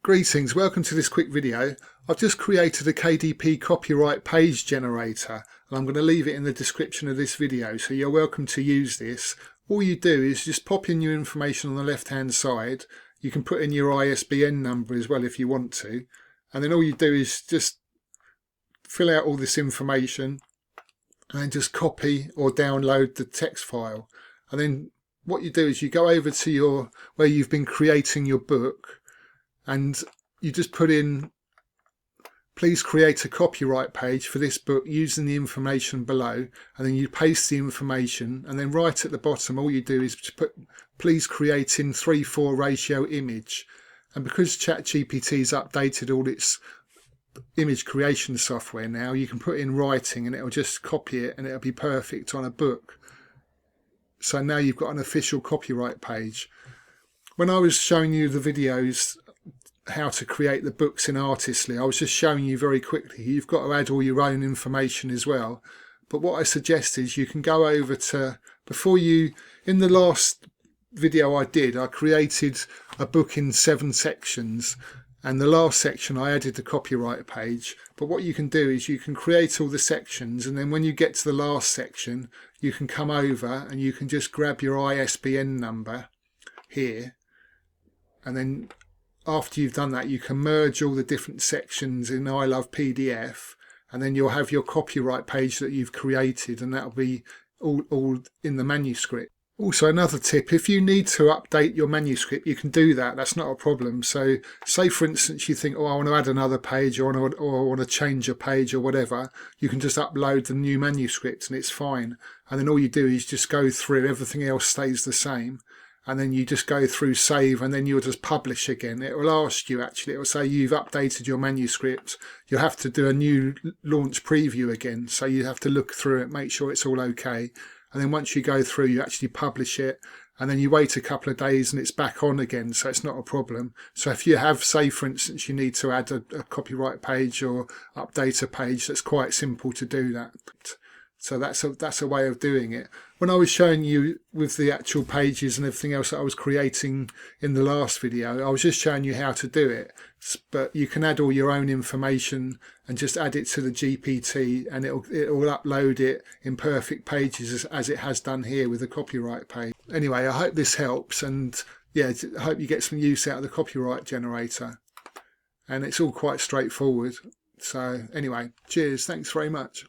Greetings, welcome to this quick video. I've just created a KDP copyright page generator and I'm going to leave it in the description of this video, so you're welcome to use this. All you do is just pop in your information on the left hand side. You can put in your ISBN number as well if you want to, and then all you do is just fill out all this information and then just copy or download the text file. And then what you do is you go over to where you've been creating your book, and you just put in, please create a copyright page for this book using the information below, and then you paste the information, and then right at the bottom all you do is put, please create in 3:4 ratio image. And because ChatGPT's updated all its image creation software now, you can put in writing and it'll just copy it and it'll be perfect on a book. So now you've got an official copyright page. When I was showing you the videos how to create the books in Artistly, I was just showing you very quickly. You've got to add all your own information as well. But what I suggest is you can go over to, in the last video I did, I created a book in 7 sections, and the last section I added the copyright page. But what you can do is you can create all the sections, and then when you get to the last section you can come over and you can just grab your ISBN number here, and then after you've done that you can merge all the different sections in I Love PDF, and then you'll have your copyright page that you've created, and that'll be all in the manuscript. Also, another tip, if you need to update your manuscript, you can do that. That's not a problem. So say for instance you think, oh, I want to add another page, or I want to change a page or whatever, you can just upload the new manuscript and it's fine. And then all you do is just go through, everything else stays the same. And then you just go through save, and then you'll just publish again. It will ask you, actually, it will say you've updated your manuscript. You'll have to do a new launch preview again. So you have to look through it, make sure it's all okay. And then once you go through, you actually publish it, and then you wait a couple of days and it's back on again. So it's not a problem. So if you have, say for instance, you need to add a copyright page or update a page, that's quite simple to do that. So that's a way of doing it. When I was showing you with the actual pages and everything else that I was creating in the last video, I was just showing you how to do it. But you can add all your own information and just add it to the GPT, and it will upload it in perfect pages as it has done here with the copyright page. Anyway, I hope this helps, and yeah, I hope you get some use out of the copyright generator. And it's all quite straightforward. So anyway, cheers, thanks very much.